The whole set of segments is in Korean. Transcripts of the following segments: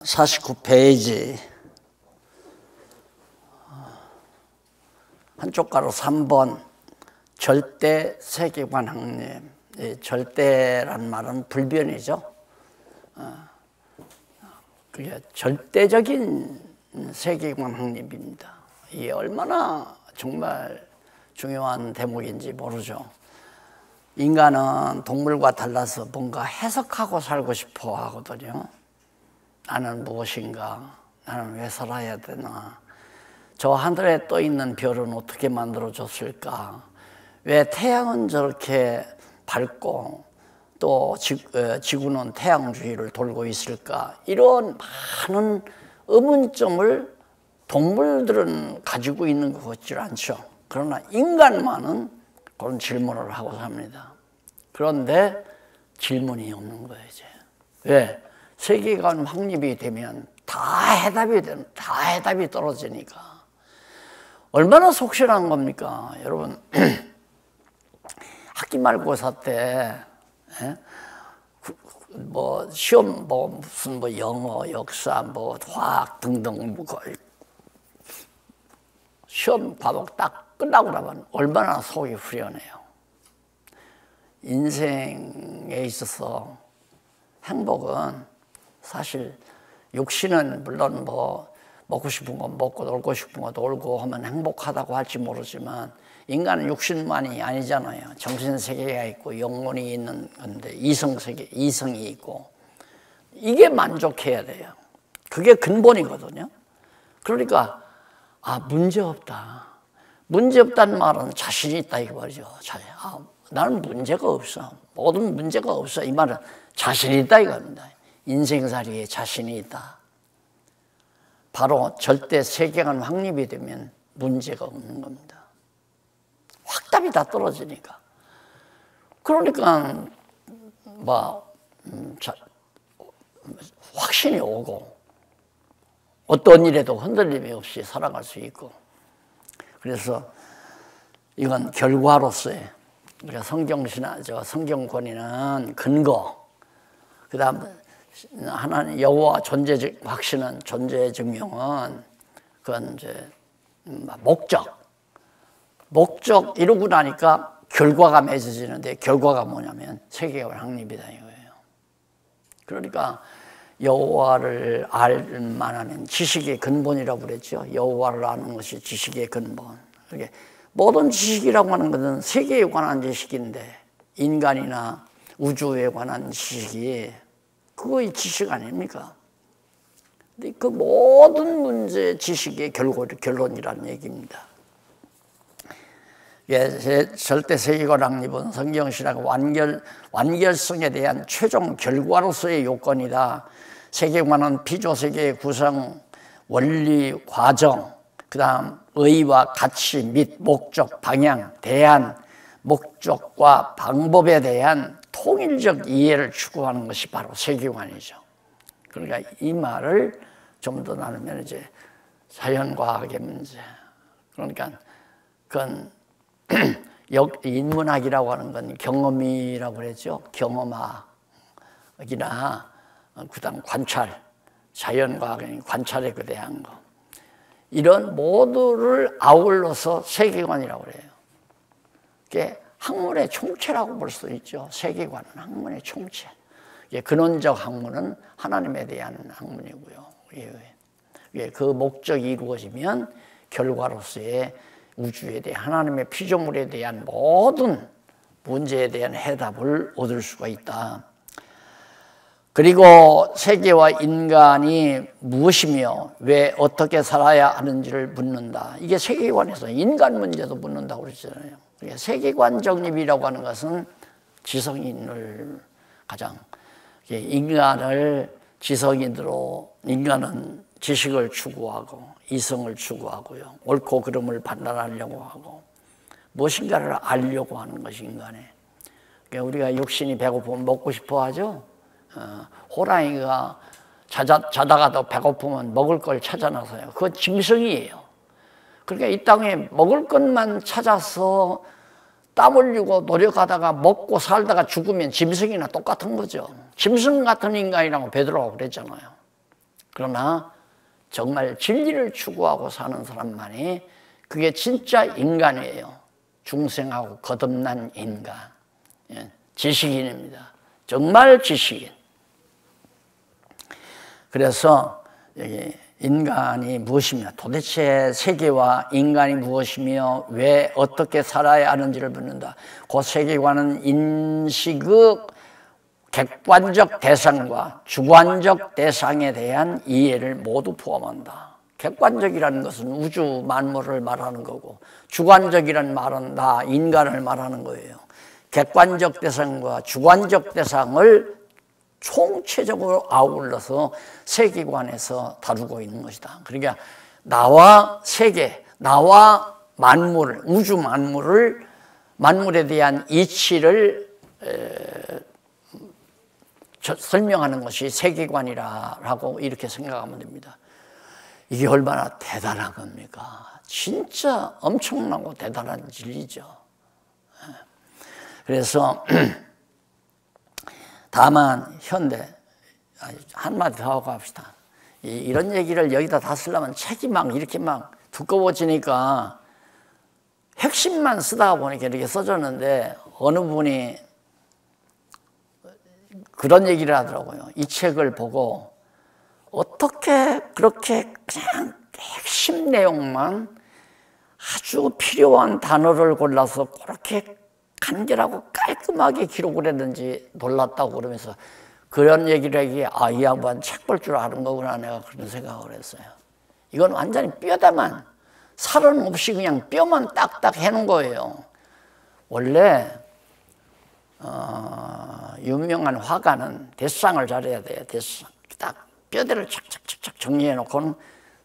49페이지 한쪽 가로 3번 절대 세계관 확립. 절대란 말은 불변이죠. 그게 절대적인 세계관 확립입니다. 이게 얼마나 정말 중요한 대목인지 모르죠. 인간은 동물과 달라서 뭔가 해석하고 살고 싶어 하거든요. 나는 무엇인가? 나는 왜 살아야 되나? 저 하늘에 떠 있는 별은 어떻게 만들어졌을까? 왜 태양은 저렇게 밝고 또 지구는 태양 주위를 돌고 있을까? 이런 많은 의문점을 동물들은 가지고 있는 것 같지 않죠. 그러나 인간만은 그런 질문을 하고 삽니다. 그런데 질문이 없는 거예요, 이제. 왜? 세계관 확립이 되면 다 해답이 떨어지니까. 얼마나 속실한 겁니까? 여러분, 학기말고사 때, 뭐, 시험, 무슨 영어, 역사, 화학 등등, 시험 과목 딱 끝나고 나면 얼마나 속이 후련해요. 인생에 있어서 행복은 사실 육신은 물론 먹고 싶은 거 먹고 놀고 싶은 거 놀고 하면 행복하다고 할지 모르지만 인간은 육신만이 아니잖아요. 정신세계가 있고 영혼이 있는 건데 이성세계, 이성이 있고 이게 만족해야 돼요. 그게 근본이거든요. 그러니까 문제없다. 문제없다는 말은 자신이 있다 이 말이죠. 나는 문제가 없어. 모든 문제가 없어. 이 말은 자신이 있다 이겁니다. 인생살이에 자신이 있다. 바로 절대 세계관 확립이 되면 문제가 없는 겁니다. 확답이 다 떨어지니까. 그러니까 확신이 오고 어떤 일에도 흔들림이 없이 살아갈 수 있고. 그래서 이건 결과로서의 우리가 성경권위는 근거, 그 다음 하나님 여호와 존재적 확신은 존재 증명은 그건 이제 목적 이루고 나니까 결과가 맺어지는데 결과가 뭐냐면 세계관 확립이다 이거예요. 그러니까 여호와를 알만 하면 지식의 근본이라고 그랬죠. 여호와를 아는 것이 지식의 근본. 그게 모든 지식이라고 하는 것은 세계에 관한 지식인데 인간이나 우주에 관한 지식이 그거의 지식 아닙니까? 근데 그 모든 문제 지식의 결론이라는 얘기입니다. 절대 세계관 확립은 성경신학 완결성에 대한 최종 결과로서의 요건이다. 세계관은 피조세계의 구성, 원리, 과정, 그 다음 의와 가치 및 목적, 방향, 대안, 목적과 방법에 대한 통일적 이해를 추구하는 것이 바로 세계관이죠. 그러니까 이 말을 좀 더 나누면 이제 자연과학의 문제. 그러니까 그건 인문학이라고 하는 건 경험이라고 그랬죠. 경험학이나 그다음 관찰, 자연과학은 관찰에 대한 거. 이런 모두를 아울러서 세계관이라고 그래요. 이게 학문의 총체라고 볼 수 있죠. 세계관은 학문의 총체. 근원적 학문은 하나님에 대한 학문이고요. 그 목적이 이루어지면 결과로서의 우주에 대한 하나님의 피조물에 대한 모든 문제에 대한 해답을 얻을 수가 있다. 그리고 세계와 인간이 무엇이며 왜 어떻게 살아야 하는지를 묻는다. 이게 세계관에서 인간 문제도 묻는다고 그러잖아요. 세계관 정립이라고 하는 것은 지성인을 가장 인간을 지성인으로 인간은 지식을 추구하고 이성을 추구하고요. 옳고 그름을 판단하려고 하고 무엇인가를 알려고 하는 것이 인간의. 그러니까 우리가 육신이 배고프면 먹고 싶어 하죠. 호랑이가 자다가도 배고프면 먹을 걸 찾아나서요. 그건 짐승이에요. 그러니까 이 땅에 먹을 것만 찾아서 땀 흘리고 노력하다가 먹고 살다가 죽으면 짐승이나 똑같은 거죠. 짐승 같은 인간이라고 베드로가 그랬잖아요. 그러나 정말 진리를 추구하고 사는 사람만이 그게 진짜 인간이에요. 중생하고 거듭난 인간. 지식인입니다. 정말 지식인. 그래서 여기 인간이 무엇이며 도대체 세계와 인간이 무엇이며 왜 어떻게 살아야 하는지를 묻는다. 그 세계관은 인식의 객관적 대상과 주관적 대상에 대한 이해를 모두 포함한다. 객관적이라는 것은 우주 만물을 말하는 거고 주관적이라는 말은 나 인간을 말하는 거예요. 객관적 대상과 주관적 대상을 총체적으로 아울러서 세계관에서 다루고 있는 것이다. 그러니까 나와 세계, 나와 만물, 우주 만물에 대한 이치를 설명하는 것이 세계관이라고 이렇게 생각하면 됩니다. 이게 얼마나 대단한 겁니까? 진짜 엄청나고 대단한 진리죠. 그래서 다만 현대, 한마디 더 하고 합시다. 이런 얘기를 여기다 다 쓰려면 책이 막 이렇게 막 두꺼워지니까 핵심만 쓰다 보니까 이렇게 써졌는데 어느 분이 그런 얘기를 하더라고요. 이 책을 보고 어떻게 그렇게 그냥 핵심 내용만 아주 필요한 단어를 골라서 그렇게 간결하고 깔끔하게 기록을 했는지 놀랐다고 그러면서 그런 얘기를 하기에 이 양반 책 볼 줄 아는 거구나 내가 그런 생각을 했어요. 이건 완전히 뼈다만 살은 없이 그냥 뼈만 딱딱 해놓은 거예요. 원래 유명한 화가는 대상을 잘해야 돼요. 대상. 딱 뼈대를 착착착착 정리해 놓고는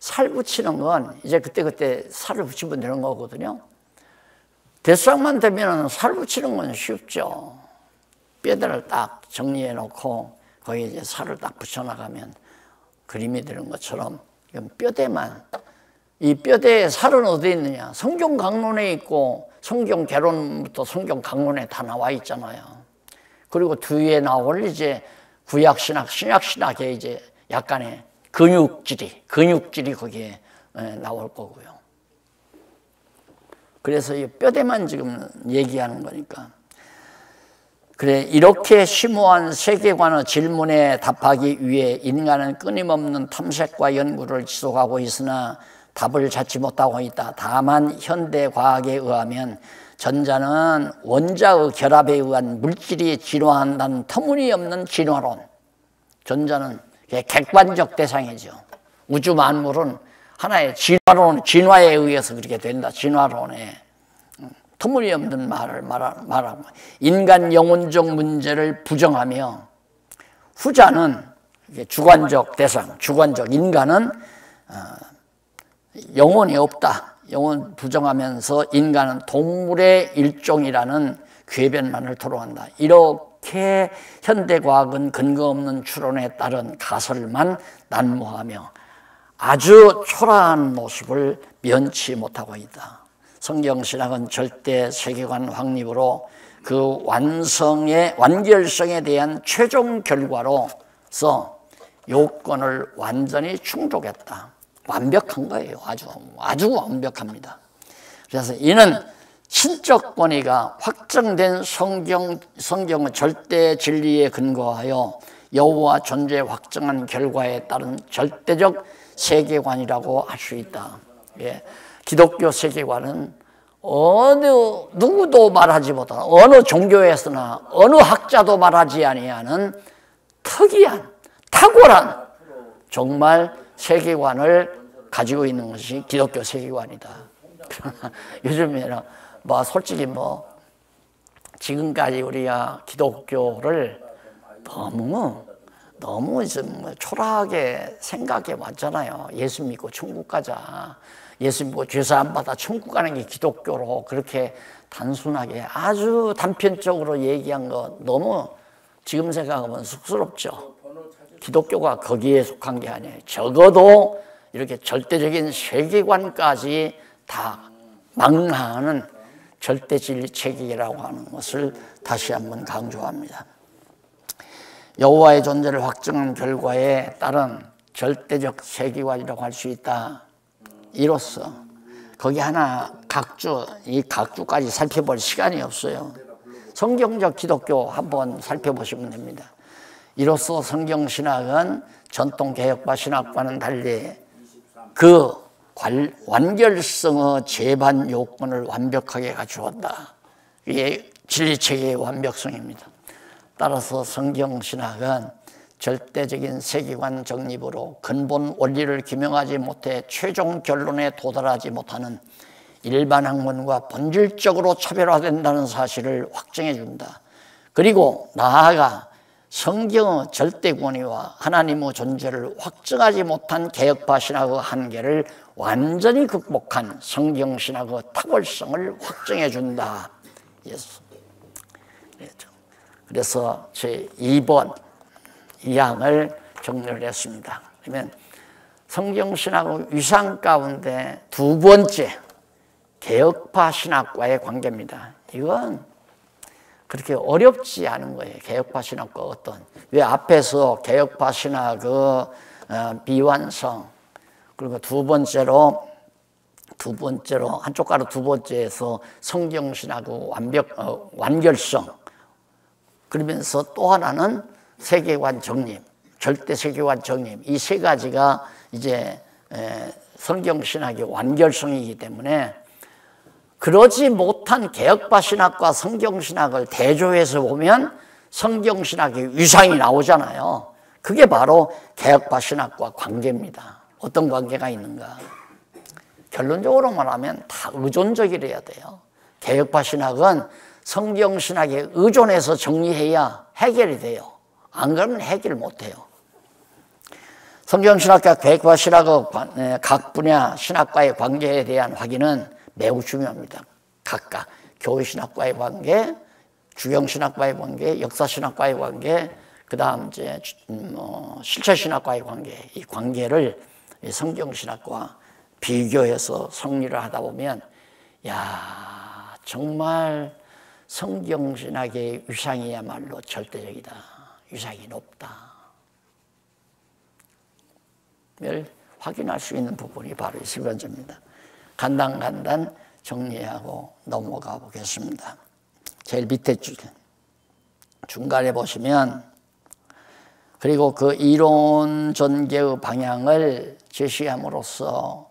살 붙이는 건 이제 그때그때 살을 붙이면 되는 거거든요. 대상만 되면 살 붙이는 건 쉽죠. 뼈대를 딱 정리해 놓고 거기에 이제 살을 딱 붙여 나가면 그림이 되는 것처럼 이건 뼈대만. 이 뼈대에 살은 어디 있느냐? 성경 강론에 있고 성경 개론부터 성경 강론에 다 나와 있잖아요. 그리고 뒤에 나올 이제 구약 신학, 신약 신학에 이제 약간의 근육질이 거기에 나올 거고요. 그래서 이 뼈대만 지금 얘기하는 거니까. 그래, 이렇게 심오한 세계관의 질문에 답하기 위해 인간은 끊임없는 탐색과 연구를 지속하고 있으나 답을 찾지 못하고 있다. 다만 현대 과학에 의하면 전자는 원자의 결합에 의한 물질이 진화한다는 터무니없는 진화론. 전자는 객관적 대상이죠. 우주 만물은 하나의 진화에 의해서 그렇게 된다. 진화론에. 터무니없는 말을 말하고 인간 영혼적 문제를 부정하며 후자는 주관적 대상, 주관적 인간은 영혼이 없다. 영혼 부정하면서 인간은 동물의 일종이라는 궤변만을 토로한다. 이렇게 현대과학은 근거 없는 추론에 따른 가설만 난무하며 아주 초라한 모습을 면치 못하고 있다. 성경신학은 절대 세계관 확립으로 그 완결성에 대한 최종 결과로서 요건을 완전히 충족했다. 완벽한 거예요. 아주 완벽합니다. 그래서 이는 신적 권위가 확정된 성경의 절대 진리에 근거하여 여호와 존재 확정한 결과에 따른 절대적 세계관이라고 할 수 있다. 예. 기독교 세계관은 누구도 말하지 못한 어느 종교에서나 어느 학자도 말하지 아니하는 특이한 탁월한 정말 세계관을 가지고 있는 것이 기독교 세계관이다. 요즘에는 솔직히 지금까지 우리가 기독교를 너무 좀 초라하게 생각해 왔잖아요. 예수 믿고 천국 가자. 예수 믿고 죄사함 받아 천국 가는 게 기독교로 그렇게 단순하게 아주 단편적으로 얘기한 거 너무 지금 생각하면 쑥스럽죠. 기독교가 거기에 속한 게 아니에요. 적어도 이렇게 절대적인 세계관까지 다 망라하는 절대진리 체계라고 하는 것을 다시 한번 강조합니다. 여호와의 존재를 확정한 결과에 따른 절대적 세계관이라고 할 수 있다. 이로써 거기 하나 이 각주까지 살펴볼 시간이 없어요. 성경적 기독교 한번 살펴보시면 됩니다. 이로써 성경신학은 전통 개혁파 신학과는 달리 그 완결성의 재반 요건을 완벽하게 갖추었다. 이게 진리체계의 완벽성입니다. 따라서 성경신학은 절대적인 세계관 정립으로 근본 원리를 규명하지 못해 최종 결론에 도달하지 못하는 일반 학문과 본질적으로 차별화된다는 사실을 확증해 준다. 그리고 나아가 성경의 절대 권위와 하나님의 존재를 확증하지 못한 개혁파 신학의 한계를 완전히 극복한 성경신학의 탁월성을 확증해 준다. 그래서 제 2번 2항을 정리를 했습니다. 그러면 성경신학의 위상 가운데 두 번째 개혁파 신학과의 관계입니다. 이건 그렇게 어렵지 않은 거예요. 개혁파 신학과 어떤. 왜 앞에서 개혁파 신학의 비완성, 그리고 두 번째로 한쪽 가로 두 번째에서 성경신학의 완결성, 그러면서 또 하나는 세계관 정립, 절대 세계관 정립, 이 세 가지가 이제 성경신학의 완결성이기 때문에 그러지 못한 개혁파 신학과 성경신학을 대조해서 보면 성경신학의 위상이 나오잖아요. 그게 바로 개혁파 신학과 관계입니다. 어떤 관계가 있는가? 결론적으로 말하면 다 의존적이래야 돼요. 개혁파 신학은 성경신학에 의존해서 정리해야 해결이 돼요. 안 그러면 해결 못해요. 성경신학과 개혁파 신학의 각 분야 신학과의 관계에 대한 확인은 매우 중요합니다. 각각 교회신학과의 관계, 주경신학과의 관계, 역사신학과의 관계, 그 다음 이제 실체신학과의 관계, 이 관계를 성경신학과 비교해서 정리를 하다 보면 야, 정말 성경신학의 위상이야말로 절대적이다. 위상이 높다. 를 확인할 수 있는 부분이 바로 이 세 번째입니다. 간단간단 정리하고 넘어가 보겠습니다. 제일 밑에 중간에 보시면 그리고 그 이론 전개의 방향을 제시함으로써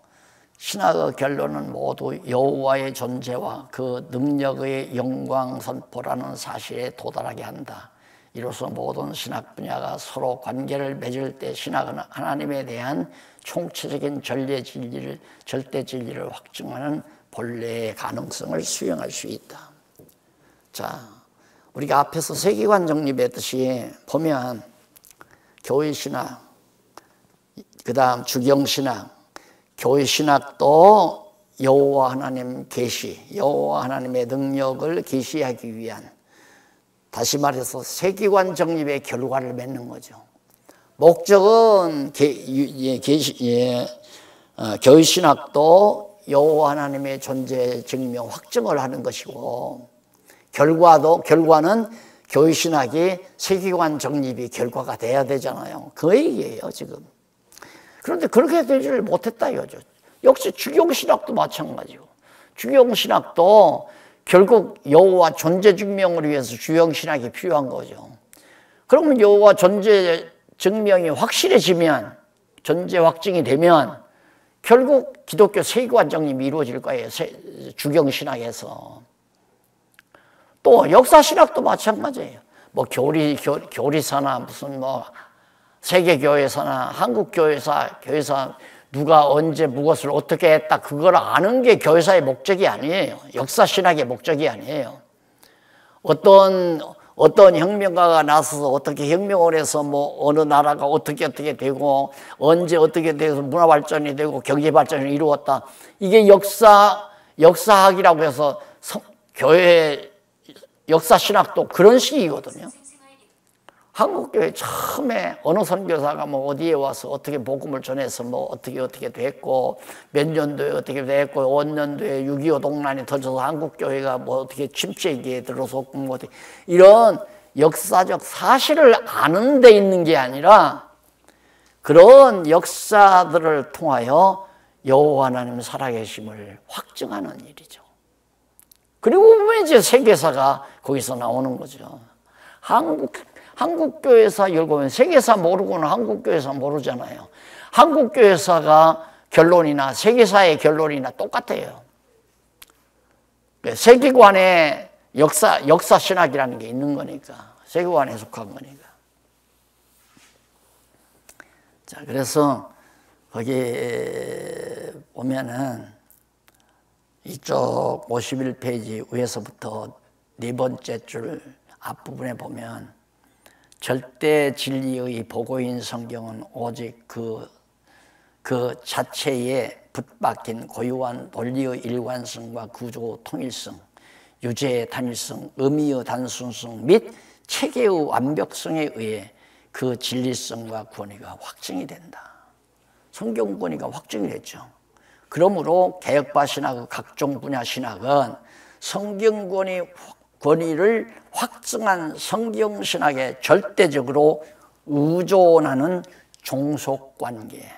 신학의 결론은 모두 여호와의 존재와 그 능력의 영광 선포라는 사실에 도달하게 한다. 이로써 모든 신학 분야가 서로 관계를 맺을 때 신학은 하나님에 대한 총체적인 절대 진리를 확증하는 본래의 가능성을 수용할 수 있다. 자, 우리가 앞에서 세계관 정립했듯이 보면 교회신학, 그 다음 주경신학, 교회신학도 여호와 하나님 계시, 여호와 하나님의 능력을 계시하기 위한, 다시 말해서 세계관 정립의 결과를 맺는 거죠. 목적은 교회신학도 여호와 하나님의 존재 증명 확증을 하는 것이고, 결과는 교회신학이 세계관 정립이 결과가 돼야 되잖아요. 그 얘기예요 지금. 그런데 그렇게 되지를 못했다 이거죠. 역시 주경신학도 마찬가지고, 주경신학도 결국 여호와 존재 증명을 위해서 주경신학이 필요한 거죠. 그러면 여호와 존재 증명이 확실해지면, 존재 확증이 되면 결국 기독교 세계관 정립이 이루어질 거예요. 주경신학에서. 또 역사신학도 마찬가지예요. 뭐 교리사나 무슨 뭐 세계교회사나 한국교회사, 교회사 누가 언제 무엇을 어떻게 했다, 그걸 아는 게 교회사의 목적이 아니에요. 역사신학의 목적이 아니에요. 어떤 혁명가가 나서서 어떻게 혁명을 해서 뭐 어느 나라가 어떻게 되고 언제 어떻게 돼서 문화 발전이 되고 경제 발전을 이루었다. 이게 역사학이라고 해서 교회 역사신학도 그런 식이거든요. 한국교회 처음에 어느 선교사가 뭐 어디에 와서 어떻게 복음을 전해서 뭐 어떻게 됐고, 몇 년도에 어떻게 됐고, 5년도에 6.25 동란이 터져서 한국교회가 뭐 어떻게 침체기에 들어섰고, 뭐 이런 역사적 사실을 아는 데 있는 게 아니라 그런 역사들을 통하여 여호와 하나님 살아계심을 확증하는 일이죠. 그리고 보면 이제 세계사가 거기서 나오는 거죠. 한국교회사 읽으면 세계사 모르고는 한국교회사 모르잖아요. 한국교회사가 결론이나 세계사의 결론이나 똑같아요. 세계관의 역사신학이라는 게 있는 거니까. 세계관에 속한 거니까. 자, 그래서 거기 보면은 이쪽 51페이지 위에서부터 네 번째 줄 앞부분에 보면 절대 진리의 보고인 성경은 오직 그 자체에 붙박힌 고유한 논리의 일관성과 구조 통일성, 유죄의 단일성, 의미의 단순성 및 체계의 완벽성에 의해 그 진리성과 권위가 확증이 된다. 성경 권위가 확증이 됐죠. 그러므로 개혁파 신학의 각종 분야 신학은 성경 권위를 확증한 성경 신학에 절대적으로 의존하는 종속관계.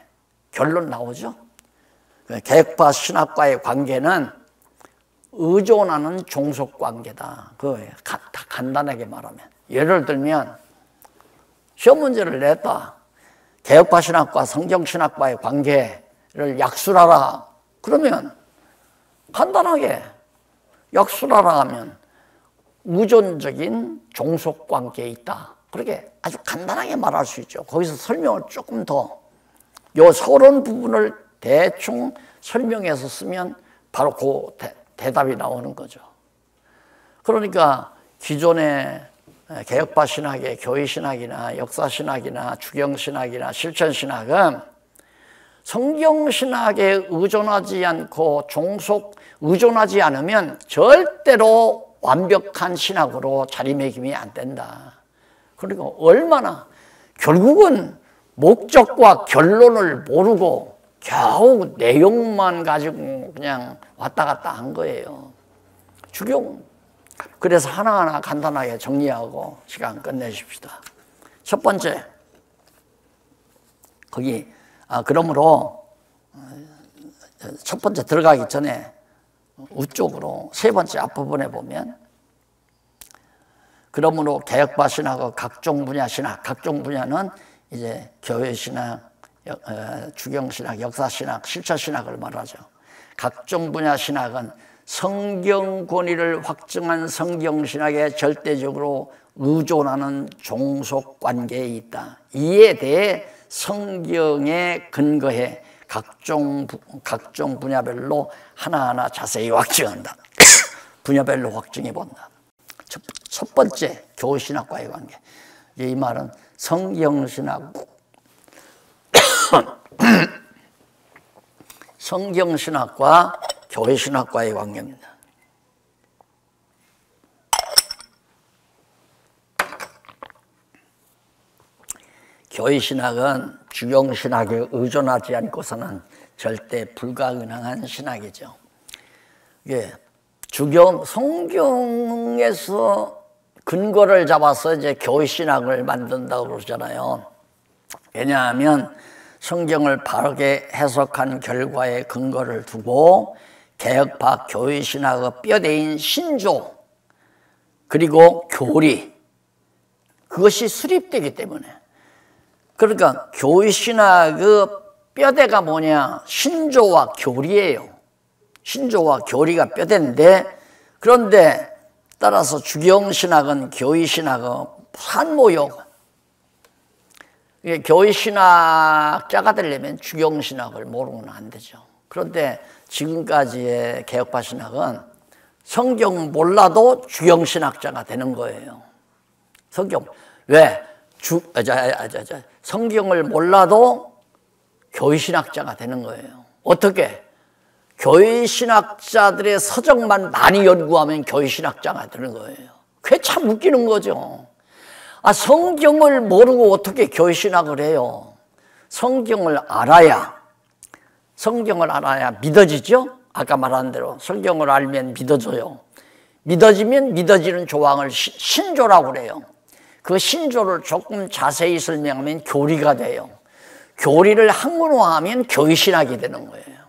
결론 나오죠? 개혁파 신학과의 관계는 의존하는 종속관계다. 그거예요. 다 간단하게 말하면. 예를 들면 시험 문제를 냈다. 개혁파 신학과 성경신학과의 관계를 약술하라. 그러면 간단하게 약술하라 하면 의존적인 종속관계에 있다. 그렇게 아주 간단하게 말할 수 있죠. 거기서 설명을 조금 더 요 서론 부분을 대충 설명해서 쓰면 바로 그 대답이 나오는 거죠. 그러니까 기존의 개혁파 신학의 교회신학이나 역사신학이나 주경신학이나 실천신학은 성경신학에 의존하지 않고 의존하지 않으면 절대로 완벽한 신학으로 자리매김이 안 된다. 그리고 얼마나 결국은 목적과 결론을 모르고 겨우 내용만 가지고 그냥 왔다 갔다 한 거예요. 그래서 하나하나 간단하게 정리하고 시간 끝내십시다. 첫 번째, 그러므로 첫 번째 들어가기 전에 우쪽으로 세 번째 앞부분에 보면 그러므로 개혁파 신학의 각종 분야 신학, 각종 분야는 이제 교회신학, 주경신학, 역사신학, 실천신학을 말하죠. 각종 분야 신학은 성경 권위를 확증한 성경신학에 절대적으로 의존하는 종속관계에 있다. 이에 대해 성경에 근거해 각종 분야별로 하나하나 자세히 확증한다. 분야별로 확증해 본다. 첫 번째, 교회신학과의 관계. 이 말은 성경신학, 성경신학과 교회신학과의 관계입니다. 교회신학은 주경신학에 의존하지 않고서는 절대 불가능한 신학이죠. 성경에서 근거를 잡아서 이제 교회신학을 만든다고 그러잖아요. 왜냐하면 성경을 바르게 해석한 결과에 근거를 두고 개혁파 교회신학의 뼈대인 신조 그리고 교리 그것이 수립되기 때문에 그러니까 교회신학의 뼈대가 뭐냐? 신조와 교리예요. 신조와 교리가 뼈대인데 그런데 따라서 주경신학은 교회신학의 산모요. 교회신학자가 되려면 주경신학을 모르면 안 되죠. 그런데 지금까지의 개혁파 신학은 성경 몰라도 주경신학자가 되는 거예요. 성경을 몰라도 교회신학자가 되는 거예요. 어떻게? 교회신학자들의 서적만 많이 연구하면 교회신학자가 되는 거예요. 그게 참 웃기는 거죠. 성경을 모르고 어떻게 교회신학을 해요? 성경을 알아야 믿어지죠? 아까 말한 대로 성경을 알면 믿어져요. 믿어지면 믿어지는 조항을 신조라고 그래요. 그 신조를 조금 자세히 설명하면 교리가 돼요. 교리를 학문화하면 교회신학이 되는 거예요.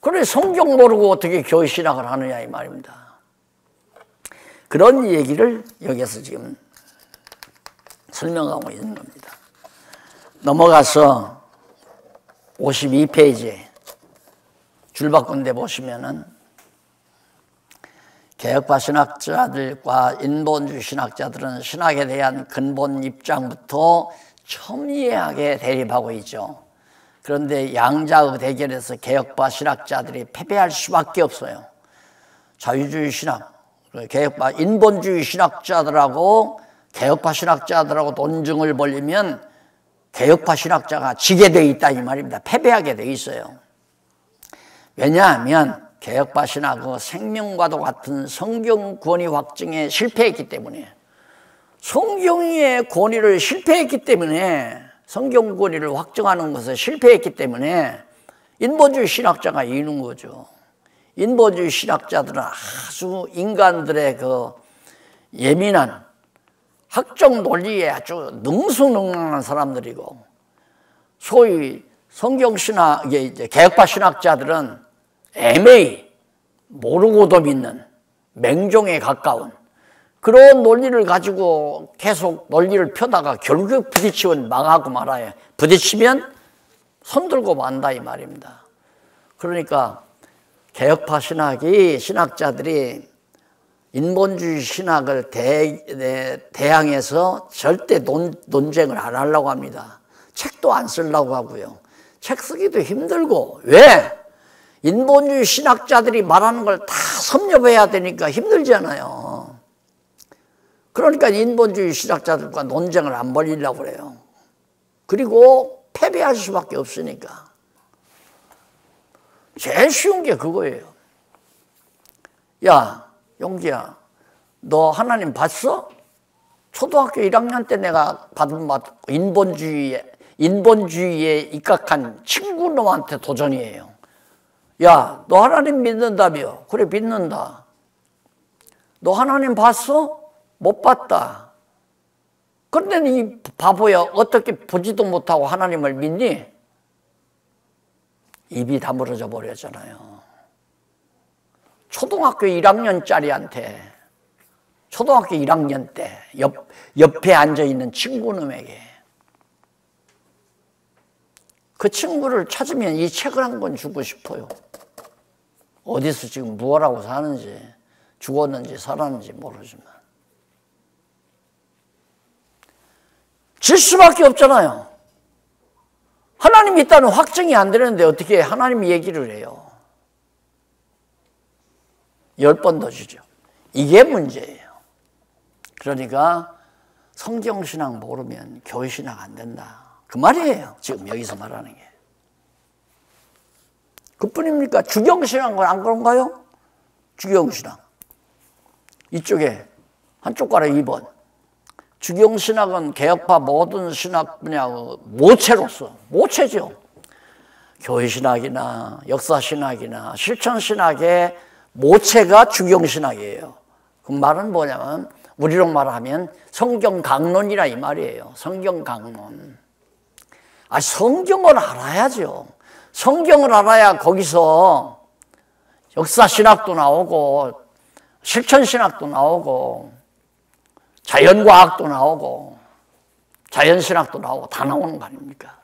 그래 성경 모르고 어떻게 교회신학을 하느냐 이 말입니다. 그런 얘기를 여기서 지금 설명하고 있는 겁니다. 넘어가서 52페이지에 줄바꾼 데 보시면은 개혁파 신학자들과 인본주의 신학자들은 신학에 대한 근본 입장부터 첨예하게 대립하고 있죠. 그런데 양자의 대결에서 개혁파 신학자들이 패배할 수밖에 없어요. 자유주의 신학, 개혁파 인본주의 신학자들하고 개혁파 신학자들하고 논증을 벌이면 개혁파 신학자가 지게 돼 있다 이 말입니다. 패배하게 돼 있어요. 왜냐하면 개혁파 신학은 생명과도 같은 성경 권위 확증에 실패했기 때문에, 성경의 권위를 실패했기 때문에, 성경 권위를 확증하는 것에 실패했기 때문에 인본주의 신학자가 이기는 거죠. 인본주의 신학자들은 아주 인간들의 그 예민한 학적 논리에 아주 능수능란한 사람들이고, 소위 성경신학의 이제 개혁파 신학자들은 애매히 모르고도 믿는 맹종에 가까운 그런 논리를 가지고 계속 논리를 펴다가 결국 부딪히면 망하고 말아요. 부딪히면 손들고 만다 이 말입니다. 그러니까 개혁파 신학자들이 인본주의 신학을 대항해서 절대 논쟁을 안 하려고 합니다. 책도 안 쓰려고 하고요. 책 쓰기도 힘들고. 왜? 인본주의 신학자들이 말하는 걸 다 섭렵해야 되니까 힘들잖아요. 그러니까 인본주의 신학자들과 논쟁을 안 벌이려고 그래요. 그리고 패배할 수밖에 없으니까. 제일 쉬운 게 그거예요. 야, 용기야, 너 하나님 봤어? 초등학교 1학년 때 내가 받은 인본주의에 입각한 친구 놈한테 도전이에요. 야, 너 하나님 믿는다며? 그래, 믿는다. 너 하나님 봤어? 못 봤다. 그런데 이 바보야, 어떻게 보지도 못하고 하나님을 믿니? 입이 다물어져 버렸잖아요. 초등학교 1학년짜리한테, 초등학교 1학년 때 옆에 앉아있는 친구놈에게, 그 친구를 찾으면 이 책을 한 권 주고 싶어요. 어디서 지금 무엇하고 사는지, 죽었는지 살았는지 모르지만. 질 수밖에 없잖아요. 하나님이 있다는 확증이 안 되는데 어떻게 하나님 얘기를 해요? 10번 더 주죠. 이게 문제예요. 그러니까 성경신학 모르면 교회신학 안 된다. 그 말이에요. 지금 여기서 말하는 게. 그뿐입니까? 주경신학은 안 그런가요? 주경신학. 이쪽에 한쪽 가라 2번. 주경신학은 개혁파 모든 신학 분야의 모체로서, 모체죠. 교회신학이나 역사신학이나 실천신학의 모체가 주경신학이에요. 그 말은 뭐냐면 우리로 말하면 성경강론이라 이 말이에요. 성경강론. 성경을 알아야죠. 성경을 알아야 거기서 역사신학도 나오고 실천신학도 나오고 자연과학도 나오고 자연신학도 나오고 다 나오는 거 아닙니까?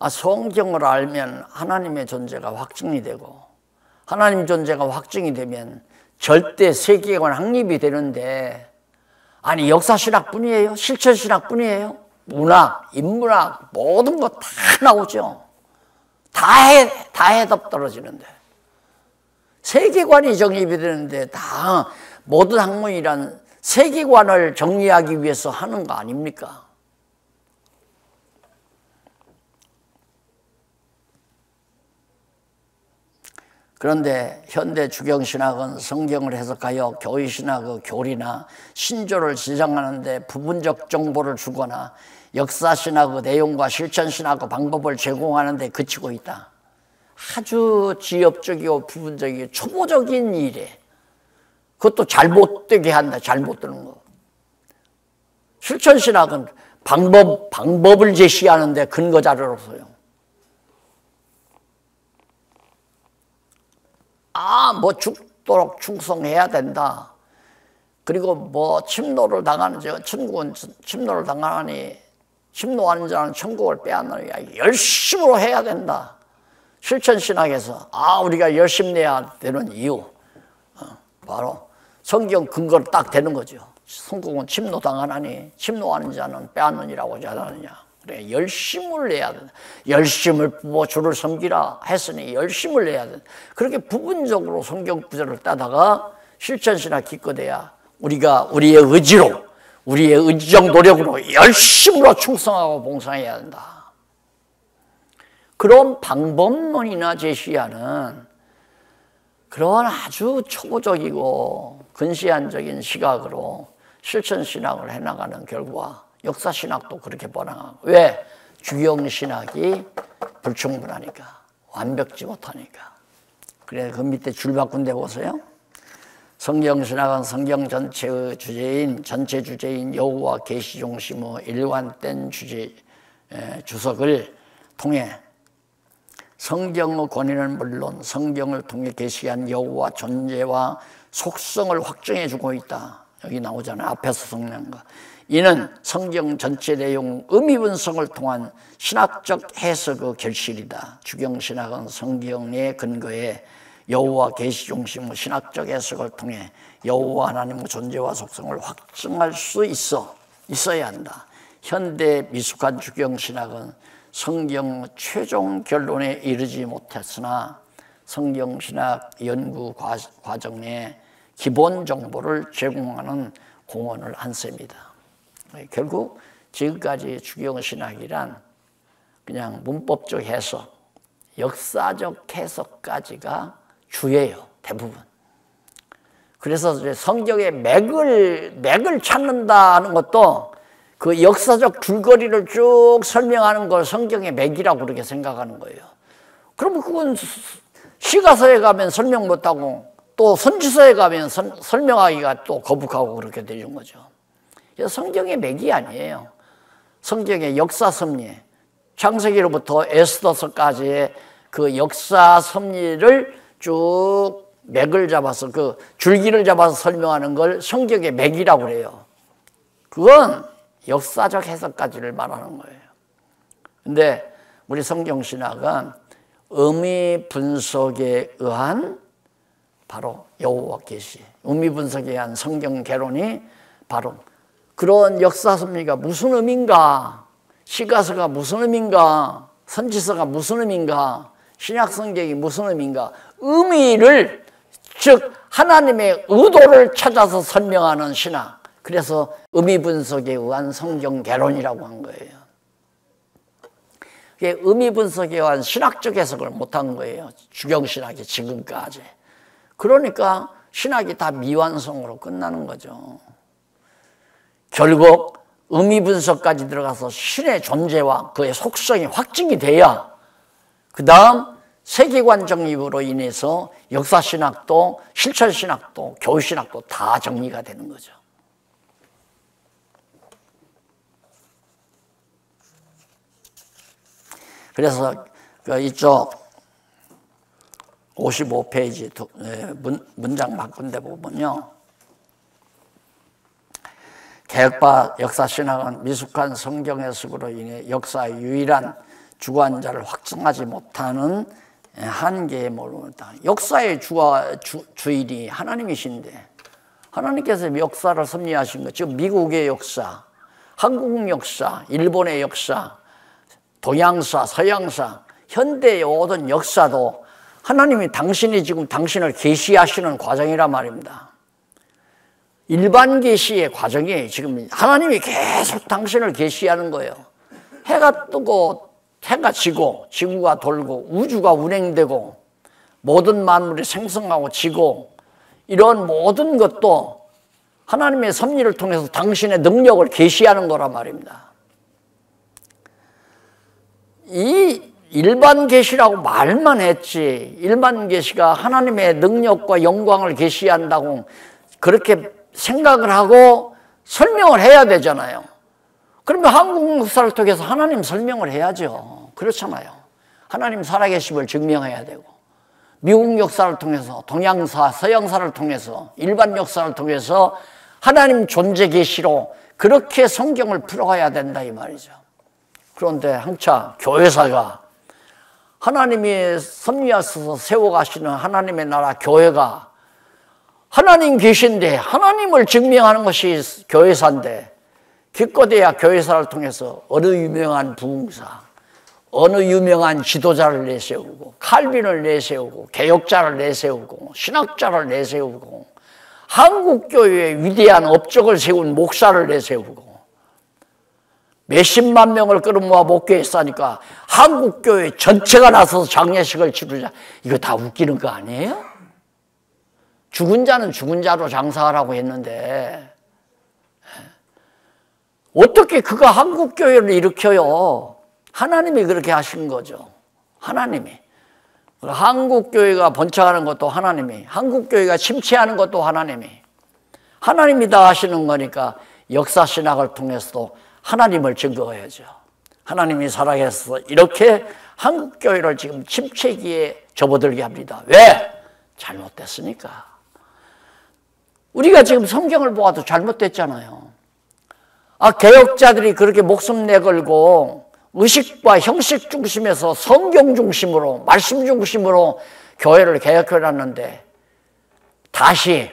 성경을 알면 하나님의 존재가 확증이 되고, 하나님 존재가 확증이 되면 절대 세계관 확립이 되는데, 아니 역사신학뿐이에요? 실천신학뿐이에요? 문학, 인문학 모든 거 다 나오죠. 다 해답 떨어지는데, 세계관이 정립이 되는데 다 모든 학문이란 세계관을 정리하기 위해서 하는 거 아닙니까? 그런데 현대 주경신학은 성경을 해석하여 교회신학의 교리나 신조를 지정하는 데 부분적 정보를 주거나 역사신학의 내용과 실천신학의 방법을 제공하는 데 그치고 있다. 아주 지엽적이고 부분적이고 초보적인 일에, 그것도 잘못되게 한다. 잘못되는 거. 실천신학은 방법을 제시하는데 근거 자료로서요. 뭐 죽도록 충성해야 된다. 그리고 뭐 침노를 당하는 천국은 침노를 당하니 침노하는 자는 천국을 빼앗느니라. 열심으로 해야 된다. 실천신학에서 우리가 열심히 내야 되는 이유 바로 성경 근거로 딱 되는 거죠. 천국은 침노 당하나니 침노하는 자는 빼앗느니라고 하지 않았느냐. 그래, 열심을 내야 된다. 열심을 부어 주를 섬기라 했으니 열심을 내야 된다. 그렇게 부분적으로 성경 구절을 따다가 실천신학 기껏해야 우리가 우리의 의지로, 우리의 의지적 노력으로 열심으로 충성하고 봉사해야 된다. 그런 방법론이나 제시하는 그런 아주 초보적이고 근시안적인 시각으로 실천신학을 해나가는 결과 역사신학도 그렇게 번항하고. 왜? 주경신학이 불충분하니까, 완벽지 못하니까. 그래, 그 밑에 줄 바꾼 데 보세요. 성경신학은 성경 전체의 전체 주제인 여호와 계시 중심의 일관된 주석을 통해 성경의 권위는 물론 성경을 통해 계시한 여호와 존재와 속성을 확증해 주고 있다. 여기 나오잖아요. 앞에서 성령과. 이는 성경 전체 내용 의미 분석을 통한 신학적 해석의 결실이다. 주경신학은 성경의 근거에 여호와 계시 중심의 신학적 해석을 통해 여호와 하나님의 존재와 속성을 확증할 수 있어야 한다. 현대 미숙한 주경신학은 성경 최종 결론에 이르지 못했으나 성경신학 연구 과정에 기본 정보를 제공하는 공헌을 한 셈이다. 결국 지금까지 주경신학이란 그냥 문법적 해석, 역사적 해석까지가 주예요, 대부분. 그래서 이제 성경의 맥을 찾는다는 것도 그 역사적 줄거리를 쭉 설명하는 걸 성경의 맥이라고 그렇게 생각하는 거예요. 그러면 그건 시가서에 가면 설명 못하고 또 선지서에 가면 설명하기가 또 거북하고 그렇게 되는 거죠. 그래서 성경의 맥이 아니에요. 성경의 역사 섭리, 창세기로부터 에스더서까지의 그 역사 섭리를 쭉 맥을 잡아서 그 줄기를 잡아서 설명하는 걸 성경의 맥이라고 그래요. 그건 역사적 해석까지를 말하는 거예요. 근데 우리 성경신학은 의미 분석에 의한 바로 여호와 계시, 의미 분석에 의한 성경 개론이 바로 그런 역사 섭리가 무슨 의미인가, 시가서가 무슨 의미인가, 선지서가 무슨 의미인가, 신약 성경이 무슨 의미인가, 의미를, 즉 하나님의 의도를 찾아서 설명하는 신학. 그래서 의미 분석에 의한 성경 개론이라고 한 거예요. 그게 의미 분석에 의한 신학적 해석을 못한 거예요. 주경신학이 지금까지. 그러니까 신학이 다 미완성으로 끝나는 거죠. 결국 의미 분석까지 들어가서 신의 존재와 그의 속성이 확증이 돼야 그 다음 세계관 정립으로 인해서 역사신학도 실천신학도 교회신학도 다 정리가 되는 거죠. 그래서 이쪽 55페이지 문장 바꾼 데 보면요. 개혁파 역사신학은 미숙한 성경 해석으로 인해 역사의 유일한 주관자를 확증하지 못하는 한계에 머무르다. 역사의 주인이 하나님이신데 하나님께서 역사를 섭리하신 것, 즉 미국의 역사, 한국 역사, 일본의 역사, 동양사, 서양사, 현대의 모든 역사도 하나님이 당신이 지금 당신을 계시하시는 과정이란 말입니다. 일반 계시의 과정이 지금 하나님이 계속 당신을 계시하는 거예요. 해가 뜨고 해가 지고 지구가 돌고 우주가 운행되고 모든 만물이 생성하고 지고 이런 모든 것도 하나님의 섭리를 통해서 당신의 능력을 계시하는 거란 말입니다. 이 일반 계시라고 말만 했지 일반 계시가 하나님의 능력과 영광을 계시한다고 그렇게 생각을 하고 설명을 해야 되잖아요. 그러면 한국 역사를 통해서 하나님 설명을 해야죠. 그렇잖아요. 하나님 살아계심을 증명해야 되고, 미국 역사를 통해서, 동양사, 서양사를 통해서, 일반 역사를 통해서 하나님 존재 계시로 그렇게 성경을 풀어가야 된다 이 말이죠. 그런데 한차 교회사가, 하나님이 섭리하셔서 세워가시는 하나님의 나라 교회가 하나님 계신데 하나님을 증명하는 것이 교회사인데, 기껏해야 교회사를 통해서 어느 유명한 부흥사, 어느 유명한 지도자를 내세우고, 칼빈을 내세우고, 개혁자를 내세우고, 신학자를 내세우고, 한국교회의 위대한 업적을 세운 목사를 내세우고, 몇십만 명을 끌어모아 목회했으니까 한국교회 전체가 나서서 장례식을 치르자. 이거 다 웃기는 거 아니에요? 죽은 자는 죽은 자로 장사하라고 했는데 어떻게 그가 한국교회를 일으켜요? 하나님이 그렇게 하신 거죠. 하나님이. 한국교회가 번창하는 것도 하나님이, 한국교회가 침체하는 것도 하나님이 다 하시는 거니까 역사신학을 통해서도 하나님을 증거해야죠. 하나님이 살아계셔서 이렇게 한국교회를 지금 침체기에 접어들게 합니다. 왜? 잘못됐으니까. 우리가 지금 성경을 보아도 잘못됐잖아요. 개혁자들이 그렇게 목숨 내걸고 의식과 형식 중심에서 성경 중심으로, 말씀 중심으로 교회를 개혁해놨는데 다시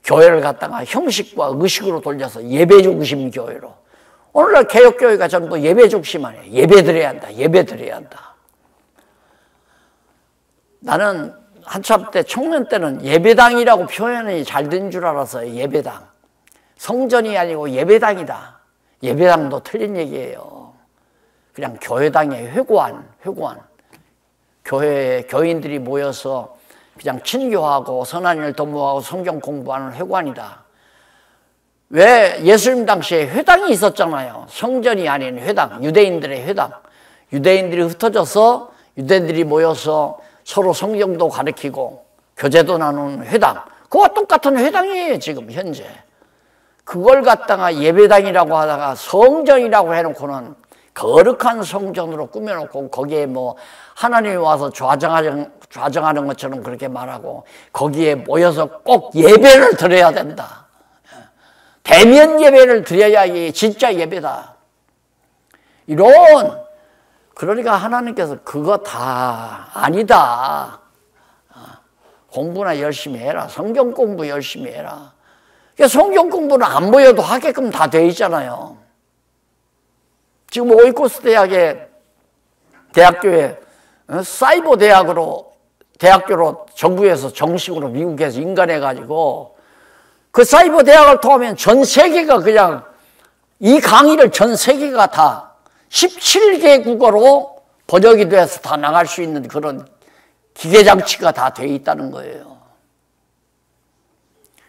교회를 갖다가 형식과 의식으로 돌려서 예배 중심 교회로. 오늘날 개혁교회가 전부 예배 중심 아니에요. 예배 드려야 한다. 예배 드려야 한다. 나는 한참 때, 청년 때는 예배당이라고 표현이 잘 된 줄 알았어요. 예배당. 성전이 아니고 예배당이다. 예배당도 틀린 얘기예요. 그냥 교회당의 회관. 교회에 교인들이 모여서 그냥 친교하고 선한 일 도모하고 성경 공부하는 회관이다. 왜? 예수님 당시에 회당이 있었잖아요. 성전이 아닌 회당, 유대인들의 회당. 유대인들이 흩어져서 유대인들이 모여서 서로 성경도 가르치고 교제도 나누는 회당. 그와 똑같은 회당이에요 지금 현재. 그걸 갖다가 예배당이라고 하다가 성전이라고 해놓고는 거룩한 성전으로 꾸며놓고 거기에 뭐 하나님이 와서 좌정하는 것처럼 그렇게 말하고 거기에 모여서 꼭 예배를 드려야 된다. 대면 예배를 드려야 이게 진짜 예배다. 그러니까 하나님께서 그거 다 아니다. 공부나 열심히 해라. 성경 공부 열심히 해라. 성경 공부는 안 보여도 하게끔 다 돼 있잖아요. 지금 오이코스 대학교에 사이버 대학교로 정부에서 정식으로 미국에서 인간해가지고 그 사이버 대학을 통하면 전 세계가 그냥 이 강의를 전 세계가 다 17개 국어로 번역이 돼서 다 나갈 수 있는 그런 기계장치가 다 돼 있다는 거예요.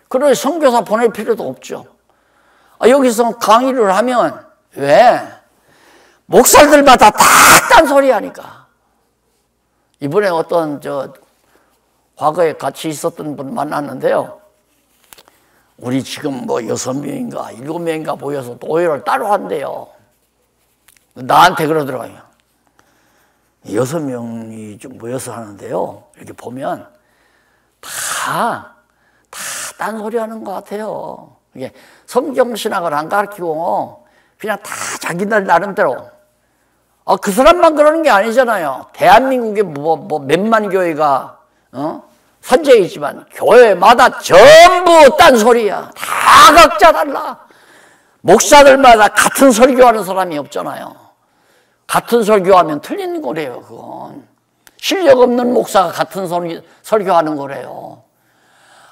그러니 선교사 보낼 필요도 없죠. 여기서 강의를 하면 왜? 목사들마다 다 딴소리 하니까. 이번에 어떤 과거에 같이 있었던 분 만났는데요. 우리 지금 뭐 6명인가 7명인가 모여서 노예를 따로 한대요. 나한테 그러더라고요. 6명이 좀 모여서 하는데요. 이렇게 보면 다 딴소리 하는 것 같아요. 이게 성경신학을 안 가르치고 그냥 다 자기들 나름대로. 그 사람만 그러는 게 아니잖아요. 대한민국에 뭐 몇만 교회가 선재이지만 교회마다 전부 딴소리야. 다 각자 달라. 목사들마다 같은 설교하는 사람이 없잖아요. 같은 설교하면 틀린 거래요. 그건 실력 없는 목사가 같은 설교하는 거래요.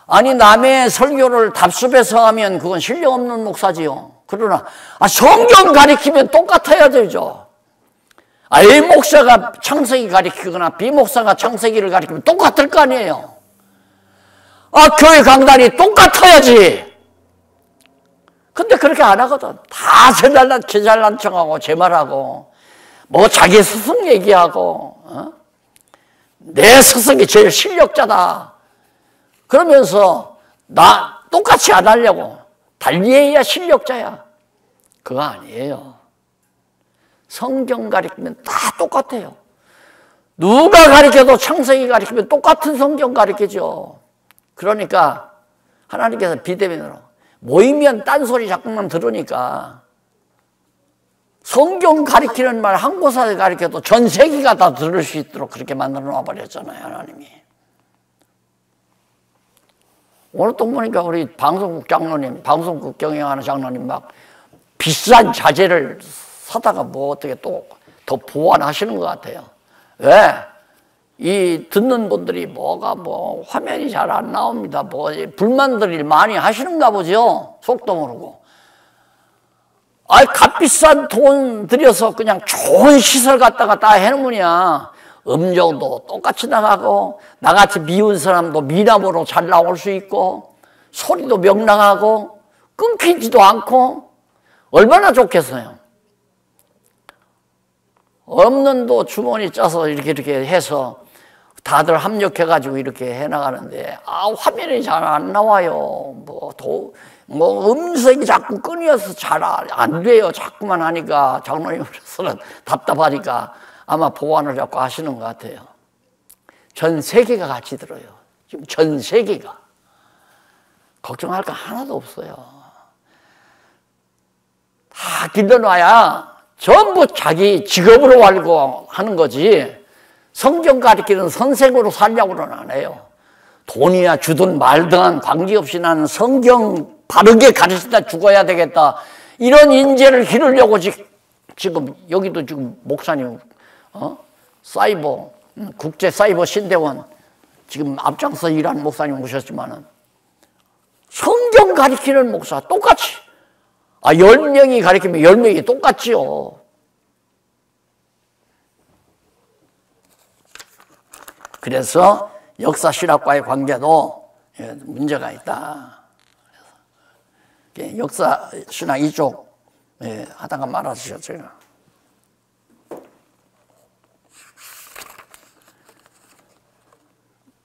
아니 남의 설교를 답습해서 하면 그건 실력 없는 목사지요. 그러나 성경 가리키면 똑같아야 되죠. A 목사가 창세기 가리키거나 B 목사가 창세기를 가리키면 똑같을 거 아니에요. 교회 강단이 똑같아야지. 근데 그렇게 안 하거든. 다 제잘난 척하고 제 말하고 뭐 자기 스승 얘기하고 내 스승이 제일 실력자다. 그러면서 나 똑같이 안 하려고 달리해야 실력자야. 그거 아니에요. 성경 가르치면 다 똑같아요. 누가 가르쳐도 창세기 가르치면 똑같은 성경 가르치죠. 그러니까 하나님께서 비대면으로 모이면 딴소리 자꾸만 들으니까 성경 가르치는 말 한 곳에 가르쳐도 전 세계가 다 들을 수 있도록 그렇게 만들어 놔버렸잖아요, 하나님이. 오늘 또 보니까 우리 방송국 장로님, 방송국 경영하는 장로님 막 비싼 자재를 사다가 뭐 어떻게 또 더 보완하시는 것 같아요. 왜? 이 듣는 분들이 뭐가 화면이 잘 안 나옵니다. 불만들이 많이 하시는가 보죠. 속도 모르고. 값비싼 돈 들여서 그냥 좋은 시설 갖다가 다 해놓으냐. 음정도 똑같이 나가고, 나같이 미운 사람도 미남으로 잘 나올 수 있고, 소리도 명랑하고, 끊기지도 않고, 얼마나 좋겠어요. 없는 도 주머니 짜서 이렇게 해서 다들 합력해가지고 이렇게 해나가는데, 화면이 잘 안 나와요. 음색이 자꾸 끊어서 잘 안 돼요. 자꾸만 하니까, 장로님으로서는 답답하니까 아마 보완을 자꾸 하시는 것 같아요. 전 세계가 같이 들어요. 지금 전 세계가. 걱정할 거 하나도 없어요. 다 길러놔야 전부 자기 직업으로 알고 하는 거지, 성경 가르치는 선생으로 살려고는 안 해요. 돈이야 주든 말든 관계없이 나는 성경 바르게 가르치다 죽어야 되겠다, 이런 인재를 기르려고 지금 여기도 지금 목사님 사이버 국제 사이버 신대원 지금 앞장서 일하는 목사님 오셨지만은 성경 가르치는 목사 똑같이 10명이 가르치면 10명이 똑같지요. 그래서 역사 신학과의 관계도 문제가 있다. 역사 신학 이쪽 하다가 말아주셨죠.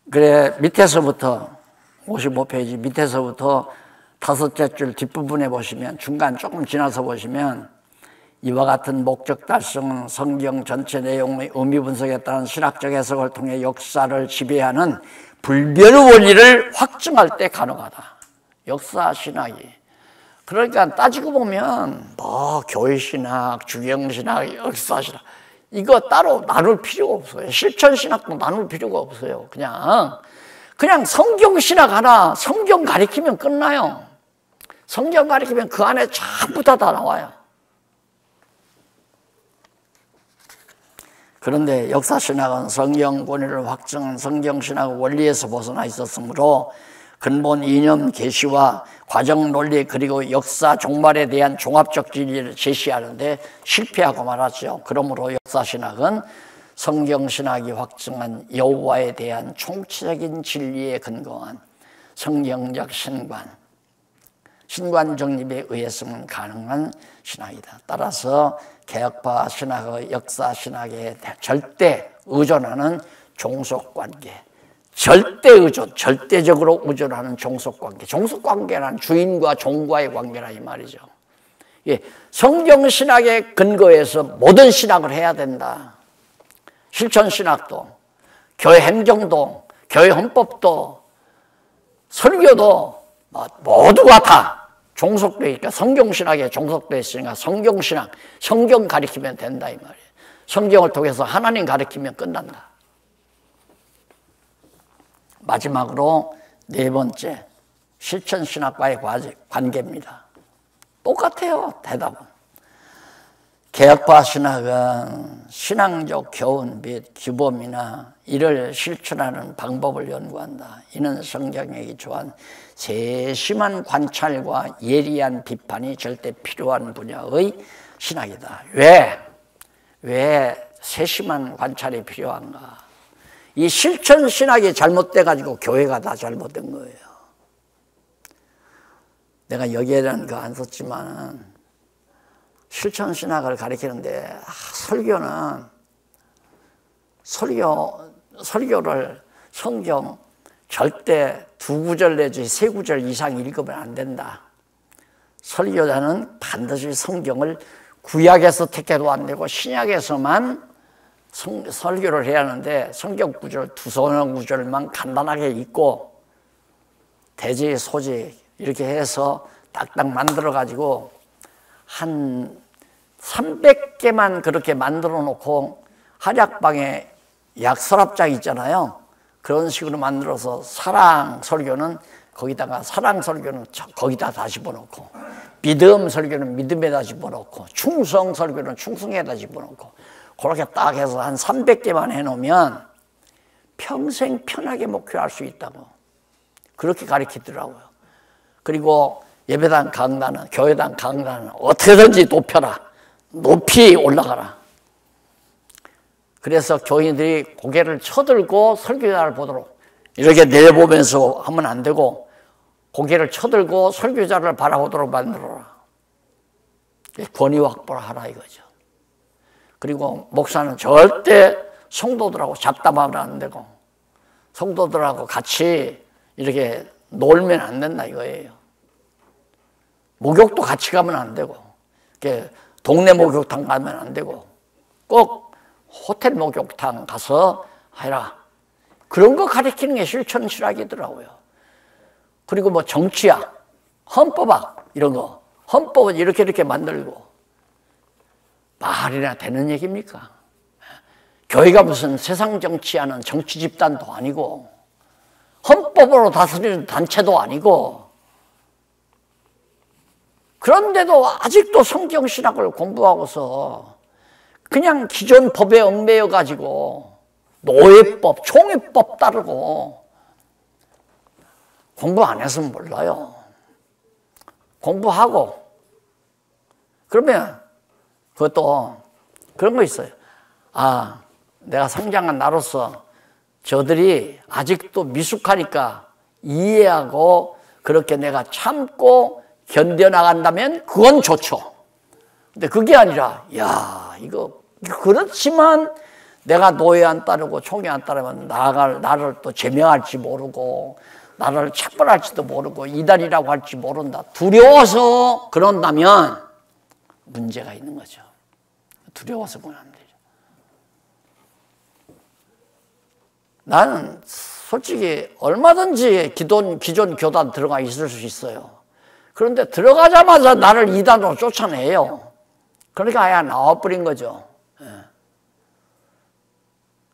그래, 밑에서부터 55페이지 밑에서부터 5째 줄 뒷부분에 보시면, 중간 조금 지나서 보시면, 이와 같은 목적 달성은 성경 전체 내용의 의미 분석에 따른 신학적 해석을 통해 역사를 지배하는 불변의 원리를 확증할 때 가능하다. 역사 신학이. 그러니까 따지고 보면 교회 신학, 주경 신학, 역사 신학 이거 따로 나눌 필요가 없어요. 실천 신학도 나눌 필요가 없어요. 그냥 성경 신학 하나, 성경 가리키면 끝나요. 성경 가리키면 그 안에 전부 다 나와요. 그런데 역사신학은 성경 권위를 확증한 성경신학 원리에서 벗어나 있었으므로 근본 이념 계시와 과정 논리 그리고 역사 종말에 대한 종합적 진리를 제시하는데 실패하고 말았죠. 그러므로 역사신학은 성경신학이 확증한 여호와에 대한 총체적인 진리에 근거한 성경적 신관 정립에 의해서만 가능한 신학이다. 따라서 개혁파 신학의 역사 신학에 절대 의존하는 종속관계, 절대 의존, 절대적으로 의존하는 종속관계. 종속관계란 주인과 종과의 관계라 이 말이죠. 성경 신학의 근거에서 모든 신학을 해야 된다. 실천 신학도, 교회 행정도, 교회 헌법도, 설교도 모두가 다 종속되어 있으니까, 성경신학에 종속되어 있으니까 성경신학, 성경 가리키면 된다 이 말이에요. 성경을 통해서 하나님 가리키면 끝난다. 마지막으로 4번째, 실천신학과의 관계입니다. 똑같아요, 대답은. 개혁파 신학은 신앙적 교훈 및 규범이나 이를 실천하는 방법을 연구한다. 이는 성경에 기초한 세심한 관찰과 예리한 비판이 절대 필요한 분야의 신학이다. 왜 세심한 관찰이 필요한가? 이 실천 신학이 잘못돼가지고 교회가 다 잘못된 거예요. 내가 여기에 대한 거 안 썼지만 실천 신학을 가리키는데 설교를 성경 절대 2구절 내지 3구절 이상 읽으면 안 된다. 설교자는 반드시 성경을 구약에서 택해도 안 되고 신약에서만 설교를 해야 하는데 성경 구절, 두서너 구절만 간단하게 읽고 대지, 소지 이렇게 해서 딱딱 만들어 가지고 한 300개만 그렇게 만들어 놓고 한약방에 약 서랍장 있잖아요. 그런 식으로 만들어서 사랑 설교는 거기다가 사랑 설교는 거기다 다 집어넣고, 믿음 설교는 믿음에다 집어넣고, 충성 설교는 충성에다 집어넣고, 그렇게 딱 해서 한 300개만 해놓으면 평생 편하게 목회할 수 있다고 그렇게 가르치더라고요. 그리고 예배당 강단은, 교회당 강단은 어떻게든지 높여라, 높이 올라가라. 그래서 교인들이 고개를 쳐들고 설교자를 보도록, 이렇게 내려보면서 하면 안 되고 고개를 쳐들고 설교자를 바라보도록 만들어라. 권위 확보를 하라 이거죠. 그리고 목사는 절대 성도들하고 잡담하면 안 되고 성도들하고 같이 이렇게 놀면 안 된다 이거예요. 목욕도 같이 가면 안 되고, 동네 목욕탕 가면 안 되고, 꼭 호텔 목욕탕 가서 해라. 그런 거 가르치는 게 실천 실학이더라고요. 그리고 뭐 정치학, 헌법학 이런 거, 헌법은 이렇게 만들고 말이나 되는 얘기입니까? 교회가 무슨 세상 정치하는 정치 집단도 아니고 헌법으로 다스리는 단체도 아니고, 그런데도 아직도 성경 신학을 공부하고서 그냥 기존 법에 얽매여 가지고 노예법, 총회법 따르고 공부 안 했으면 몰라요. 공부하고 그러면 그것도 그런 거 있어요. 아, 내가 성장한 나로서 저들이 아직도 미숙하니까 이해하고 그렇게 내가 참고 견뎌나간다면 그건 좋죠. 근데 그게 아니라, 야, 이거 그렇지만 내가 노예 안 따르고 총회 안 따르면 나를 또 제명할지 모르고 나를 책벌할지도 모르고 이단이라고 할지 모른다. 두려워서 그런다면 문제가 있는 거죠. 두려워서 그러면 안 되죠. 나는 솔직히 얼마든지 기존 교단 들어가 있을 수 있어요. 그런데 들어가자마자 나를 이단으로 쫓아내요. 그러니까 아예 나와버린 거죠.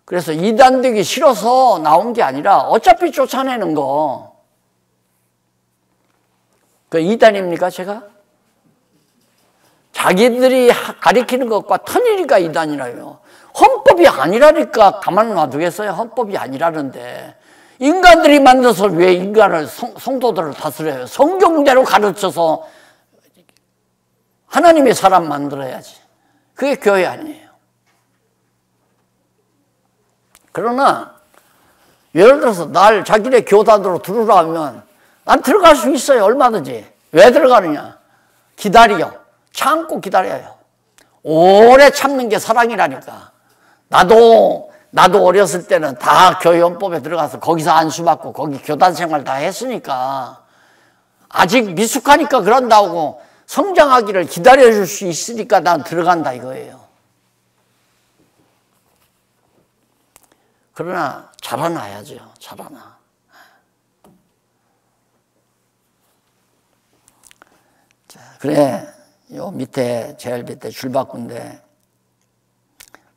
그래서 이단 되기 싫어서 나온 게 아니라 어차피 쫓아내는 거. 그 이단입니까, 제가? 자기들이 가리키는 것과 틀리니까 이단이라요. 헌법이 아니라니까 가만 놔두겠어요? 헌법이 아니라는데. 인간들이 만들어서 왜 인간을, 성도들을 다스려요? 성경대로 가르쳐서 하나님의 사람 만들어야지. 그게 교회 아니에요. 그러나 예를 들어서 날 자기네 교단으로 들어오라 하면 난 들어갈 수 있어요. 얼마든지. 왜 들어가느냐? 기다려. 참고 기다려요. 오래 참는 게 사랑이라니까. 나도 어렸을 때는 다 교회헌법에 들어가서 거기서 안수받고 거기 교단 생활 다 했으니까 아직 미숙하니까 그런다고 성장하기를 기다려줄 수 있으니까 난 들어간다 이거예요. 그러나 자라나야죠. 자라나. 자, 그래 요 밑에 제일 밑에 줄바꾼데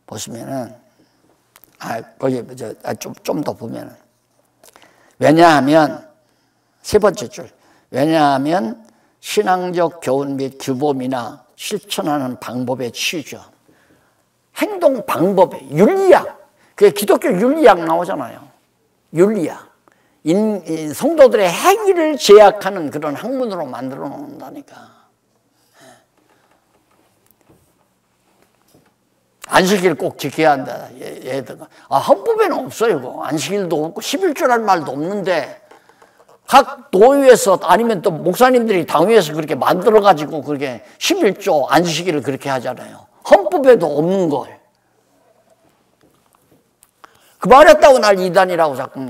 보시면은 거기 좀 더 보면은, 왜냐하면 세 번째 줄, 왜냐하면 신앙적 교훈 및 규범이나 실천하는 방법에 치우죠. 행동 방법에 윤리학. 그게 기독교 윤리학 나오잖아요. 윤리학. 성도들의 행위를 제약하는 그런 학문으로 만들어 놓는다니까. 안식일 꼭 지켜야 한다. 헌법에는 없어요. 이거. 안식일도 없고 11조라는 말도 없는데 각 도의에서 아니면 또 목사님들이 당회에서 그렇게 만들어가지고 그렇게 11조 안식일을 그렇게 하잖아요. 헌법에도 없는 걸. 그 말했다고 날 이단이라고 자꾸.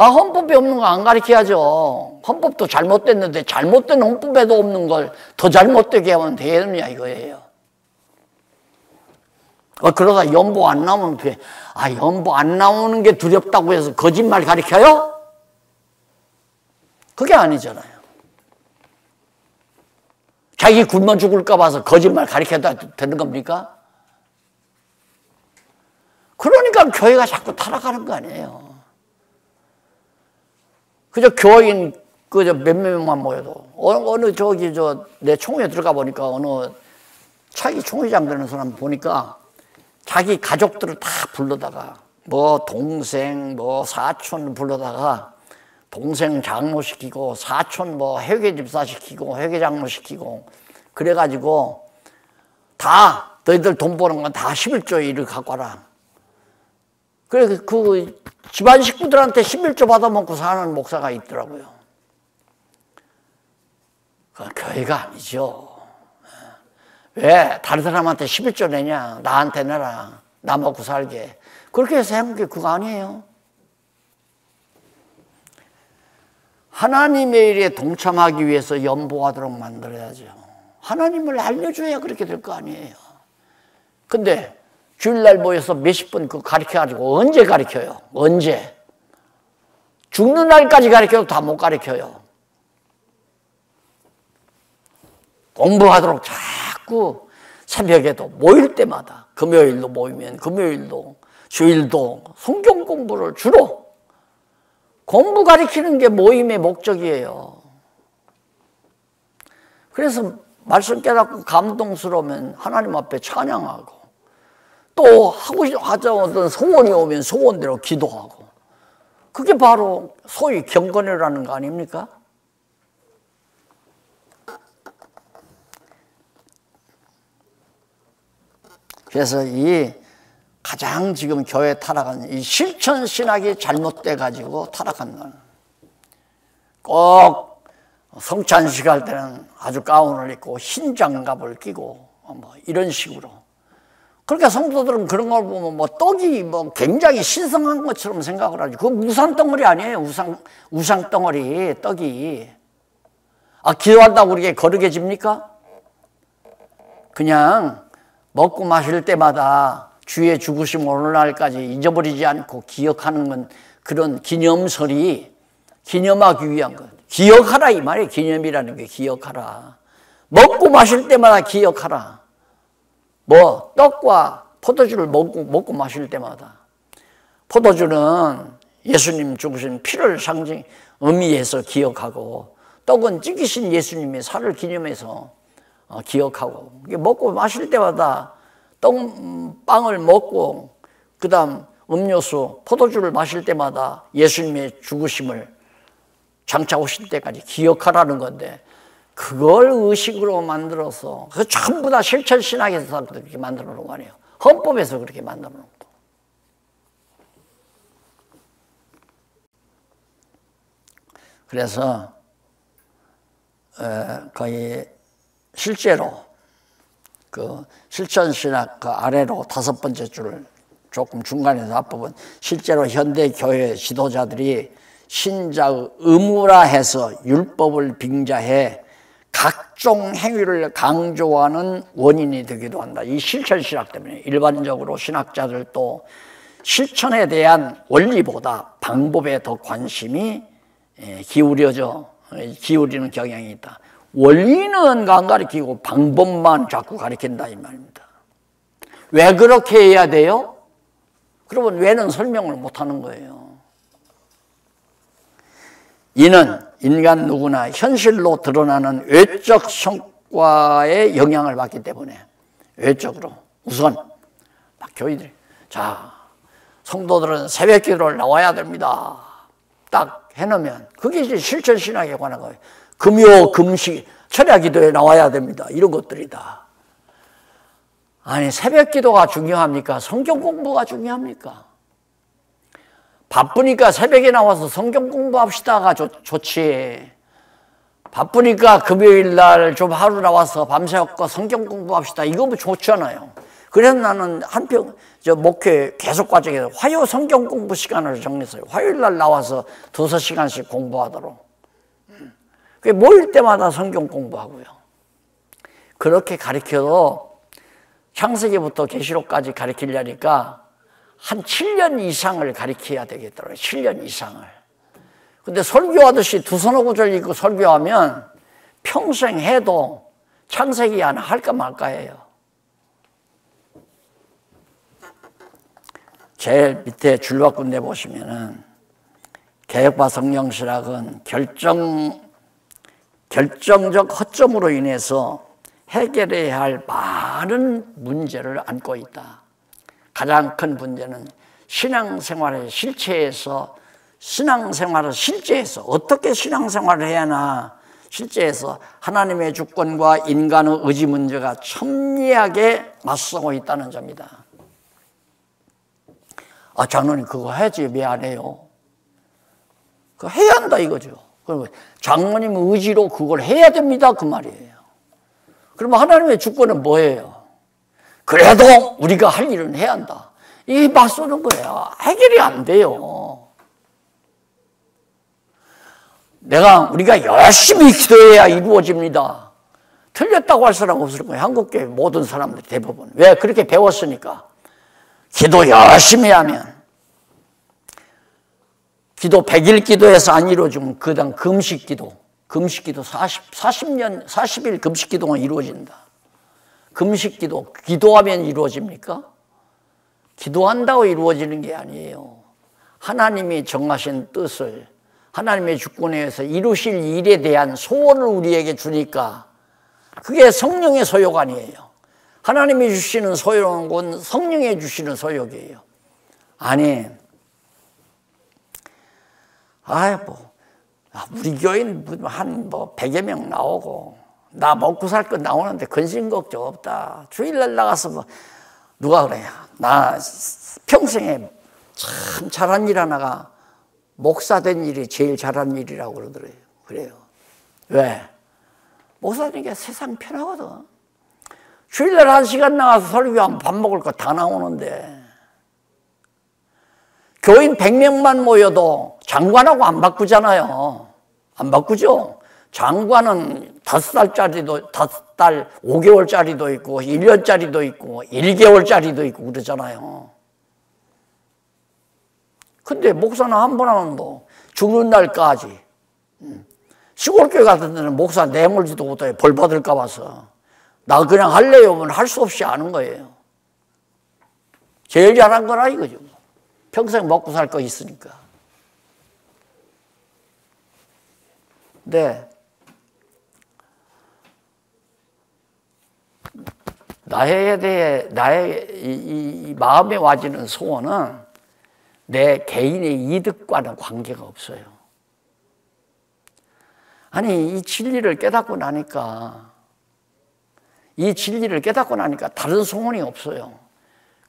헌법에 없는 거 안 가르쳐야죠. 헌법도 잘못됐는데 잘못된 헌법에도 없는 걸 더 잘못되게 하면 되느냐 이거예요. 그러다 연보 안 나오면 돼. 연보 안 나오는 게 두렵다고 해서 거짓말 가르쳐요? 그게 아니잖아요. 자기 굶어 죽을까 봐서 거짓말 가르쳐도 되는 겁니까? 그러니까 교회가 자꾸 타락하는 거 아니에요. 그저 교인 그저 몇몇 명만 모여도 어느 내 총회에 들어가 보니까 어느 차기 총회장 되는 사람 보니까 자기 가족들을 다 불러다가 뭐 동생 뭐 사촌 불러다가 동생 장로시키고 사촌 뭐 회계집사 시키고 회계장로 시키고 그래가지고 다 너희들 돈 버는 건 다 11조에 이를 갖고 와라. 그래 그 집안 식구들한테 11조 받아먹고 사는 목사가 있더라고요. 그건 교회가 아니죠. 왜 다른 사람한테 11조 내냐? 나한테 내라. 나 먹고 살게. 그렇게 해서 하는 게 그거 아니에요. 하나님의 일에 동참하기 위해서 연보하도록 만들어야죠. 하나님을 알려줘야 그렇게 될 거 아니에요. 근데 주일날 모여서 몇십 분 그거 가르쳐가지고 언제 가르쳐요? 언제? 죽는 날까지 가르쳐도 다 못 가르쳐요. 공부하도록 자꾸 새벽에도 모일 때마다 금요일도 모이면 금요일도 주일도 성경 공부를 주로 공부 가르치는 게 모임의 목적이에요. 그래서 말씀 깨닫고 감동스러우면 하나님 앞에 찬양하고 또 하자던 소원이 오면 소원대로 기도하고 그게 바로 소위 경건이라는 거 아닙니까? 그래서 이 가장 지금 교회 타락한 이 실천 신학이 잘못돼 가지고 타락한 거는 꼭 성찬식 할 때는 아주 가운을 입고 흰 장갑을 끼고 뭐 이런 식으로. 그러니까 성도들은 그런 걸 보면 뭐 떡이 뭐 굉장히 신성한 것처럼 생각을 하죠. 그거 우상 덩어리 아니에요. 우상 덩어리 떡이. 기도한다고 그렇게 거르게집니까? 그냥 먹고 마실 때마다 주의 죽으심 오늘날까지 잊어버리지 않고 기억하는 건 그런 기념설이 기념하기 위한 것. 기억하라 이 말이에요. 기념이라는 게 기억하라. 먹고 마실 때마다 기억하라. 뭐 떡과 포도주를 먹고 마실 때마다. 포도주는 예수님 죽으신 피를 상징 의미해서 기억하고 떡은 찢기신 예수님의 살을 기념해서 기억하고 먹고 마실 때마다 빵을 먹고 그 다음 음료수 포도주를 마실 때마다 예수님의 죽으심을 장차 오실 때까지 기억하라는 건데 그걸 의식으로 만들어서 그 전부 다 실천신학에서 그렇게 만들어 놓은 거 아니에요. 헌법에서 그렇게 만들어 놓은 거. 그래서 거의 실제로 그 실천신학 그 아래로 5번째 줄을 조금 중간에서 앞부분 실제로 현대 교회 지도자들이 신자의 의무라 해서 율법을 빙자해 각종 행위를 강조하는 원인이 되기도 한다. 이 실천신학 때문에 일반적으로 신학자들도 실천에 대한 원리보다 방법에 더 관심이 기울이는 경향이 있다. 원리는 안 가르치고 방법만 자꾸 가르친다 이 말입니다. 왜 그렇게 해야 돼요? 그러면 왜는 설명을 못하는 거예요. 이는 인간 누구나 현실로 드러나는 외적 성과에 영향을 받기 때문에 외적으로 우선 막 교인들이 자 성도들은 새벽 기도를 나와야 됩니다. 딱 해놓으면 그게 이제 실천신학에 관한 거예요. 금요 금식 철야 기도에 나와야 됩니다. 이런 것들이다. 아니 새벽 기도가 중요합니까? 성경 공부가 중요합니까? 바쁘니까 새벽에 나와서 성경 공부합시다가 좋지. 바쁘니까 금요일 날 좀 하루 나와서 밤새고 성경 공부합시다. 이거 뭐 좋잖아요. 그래서 나는 목회 계속 과정에서 화요 성경 공부 시간을 정했어요. 화요일 날 나와서 2~3시간씩 공부하도록. 그게 모일 때마다 성경 공부하고요. 그렇게 가르쳐도 창세기부터 계시록까지 가르치려니까 한 7년 이상을 가르쳐야 되겠더라고요. 7년 이상을. 근데 설교하듯이 두 손 오구절 읽고 설교하면 평생 해도 창세기 하나 할까 말까 해요. 제일 밑에 줄바꿈 보시면은 개혁파 성령실학은 결정적 허점으로 인해서 해결해야 할 많은 문제를 안고 있다. 가장 큰 문제는 신앙생활의 실체에서 어떻게 신앙생활을 해야 하나, 실제에서 하나님의 주권과 인간의 의지 문제가 첨예하게 맞서고 있다는 점이다. 장로님 그거 해야지 왜 안 해요? 그거 해야 한다 이거죠. 그러면 장로님 의지로 그걸 해야 됩니다 그 말이에요. 그러면 하나님의 주권은 뭐예요? 그래도 우리가 할 일은 해야 한다. 이게 맞서는 거야. 해결이 안 돼요. 우리가 열심히 기도해야 이루어집니다. 틀렸다고 할 사람 없을 거예요. 한국교회 모든 사람들 대부분. 왜? 그렇게 배웠으니까. 기도 열심히 하면, 기도 100일 기도해서 안 이루어지면 그 다음 금식기도 40일 금식기도가 이루어진다. 금식기도, 기도하면 이루어집니까? 기도한다고 이루어지는 게 아니에요. 하나님이 정하신 뜻을 하나님의 주권에 의해서 이루실 일에 대한 소원을 우리에게 주니까 그게 성령의 소욕 아니에요. 하나님이 주시는 소욕은 성령이 주시는 소욕이에요. 아니, 우리 교인 한 100여 명 나오고 나 먹고 살 거 나오는데 근심 걱정 없다. 주일날 나가서 누가 그래요? 나 평생에 참 잘한 일 하나가 목사 된 일이 제일 잘한 일이라고 그러더래요. 그래요. 왜? 목사 되니까 세상 편하거든. 주일날 1시간 나가서 설교하면 밥 먹을 거 다 나오는데 교인 100명만 모여도 장관하고 안 바꾸잖아요. 안 바꾸죠? 장관은 5달짜리도 5개월짜리도 있고 1년짜리도 있고 1개월짜리도 있고 그러잖아요. 근데 목사는 한 번 하면 죽는 날까지. 시골교회 같은 데는 목사 내몰지도 못해 벌 받을까 봐서 나 그냥 할래요 하면 할 수 없이 하는 거예요. 제일 잘한 거라 이거죠. 평생 먹고 살 거 있으니까. 근데 나에 대해 나의 이 마음에 와지는 소원은 내 개인의 이득과는 관계가 없어요. 아니 이 진리를 깨닫고 나니까 다른 소원이 없어요.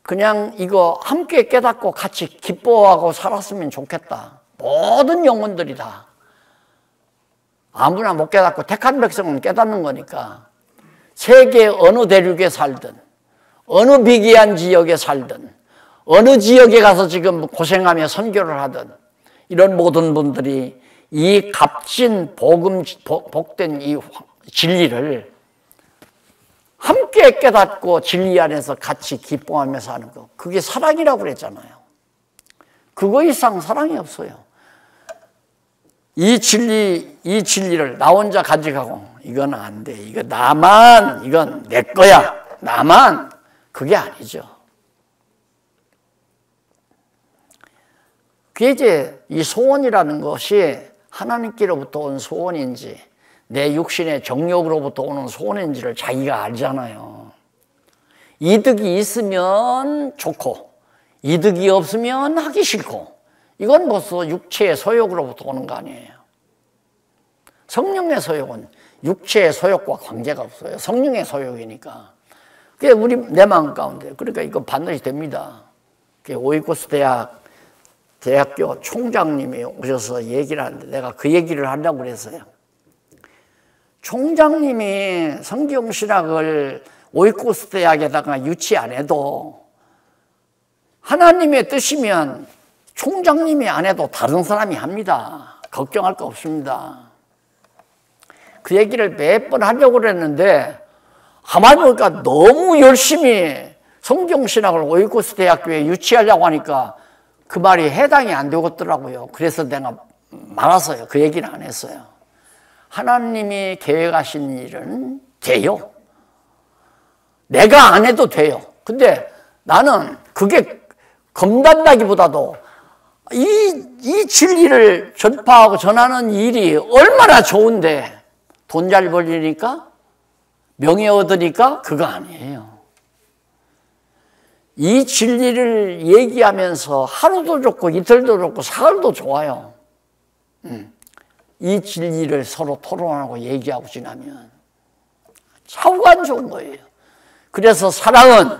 그냥 이거 함께 깨닫고 같이 기뻐하고 살았으면 좋겠다. 모든 영혼들이 다. 아무나 못 깨닫고 택한 백성은 깨닫는 거니까 세계 어느 대륙에 살든 어느 비기한 지역에 살든 어느 지역에 가서 지금 고생하며 선교를 하든 이런 모든 분들이 이 값진 복된 이 진리를 함께 깨닫고 진리 안에서 같이 기뻐하며 사는 거, 그게 사랑이라고 그랬잖아요. 그거 이상 사랑이 없어요. 이 진리를 나 혼자 가져가고 이건 안 돼. 이건 내 거야. 나만. 그게 아니죠. 그게 이제 이 소원이라는 것이 하나님께로부터 온 소원인지 내 육신의 정욕으로부터 오는 소원인지를 자기가 알잖아요. 이득이 있으면 좋고 이득이 없으면 하기 싫고 이건 벌써 육체의 소욕으로부터 오는 거 아니에요. 성령의 소욕은 육체의 소욕과 관계가 없어요. 성령의 소욕이니까. 그게 내 마음 가운데. 그러니까 이거 반드시 됩니다. 오이코스 대학교 총장님이 오셔서 얘기를 하는데 내가 그 얘기를 하려고 그랬어요. 총장님이 성경신학을 오이코스 대학에다가 유치 안 해도 하나님의 뜻이면 총장님이 안 해도 다른 사람이 합니다. 걱정할 거 없습니다. 그 얘기를 몇 번 하려고 그랬는데 가만히 보니까 너무 열심히 성경신학을 오이코스 대학교에 유치하려고 하니까 그 말이 해당이 안 되겠더라고요. 그래서 내가 말았어요. 그 얘기는 안 했어요. 하나님이 계획하신 일은 돼요. 내가 안 해도 돼요. 근데 나는 그게 겁난다기보다도 이 진리를 전파하고 전하는 일이 얼마나 좋은데 돈 잘 벌리니까? 명예 얻으니까? 그거 아니에요. 이 진리를 얘기하면서 하루도 좋고 이틀도 좋고 사흘도 좋아요. 이 진리를 서로 토론하고 얘기하고 지나면 차후가 좋은 거예요. 그래서 사랑은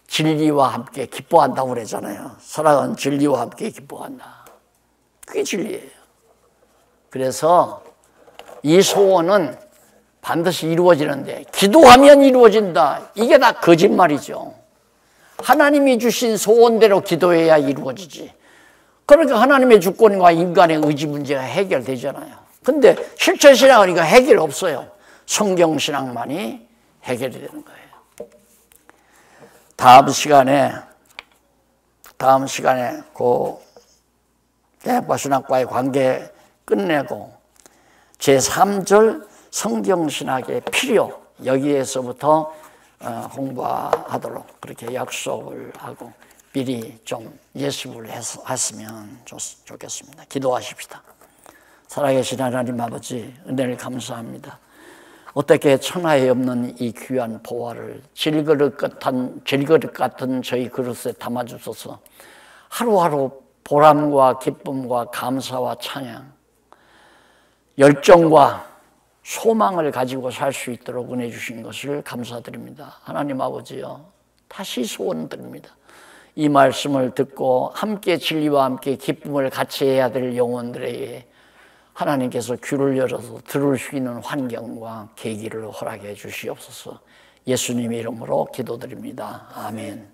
진리와 함께 기뻐한다고 그러잖아요. 사랑은 진리와 함께 기뻐한다. 그게 진리예요. 그래서 이 소원은 반드시 이루어지는데 기도하면 이루어진다. 이게 다 거짓말이죠. 하나님이 주신 소원대로 기도해야 이루어지지. 그러니까 하나님의 주권과 인간의 의지 문제가 해결되잖아요. 근데 실천신앙은 이거 해결 없어요. 성경신앙만이 해결이 되는 거예요. 다음 시간에 그 대학과 신학과의 관계 끝내고 제3절 성경신학의 필요 여기에서부터 공부하도록 그렇게 약속을 하고 미리 좀 예습을 했으면 좋겠습니다. 기도하십시다. 살아계신 하나님 아버지 은혜를 감사합니다. 어떻게 천하에 없는 이 귀한 보화를 질그릇 같은 저희 그릇에 담아주소서. 하루하루 보람과 기쁨과 감사와 찬양, 열정과 소망을 가지고 살 수 있도록 은혜 주신 것을 감사드립니다. 하나님 아버지요, 다시 소원드립니다. 이 말씀을 듣고 함께 진리와 함께 기쁨을 같이 해야 될 영혼들에게 하나님께서 귀를 열어서 들을 수 있는 환경과 계기를 허락해 주시옵소서. 예수님의 이름으로 기도드립니다. 아멘.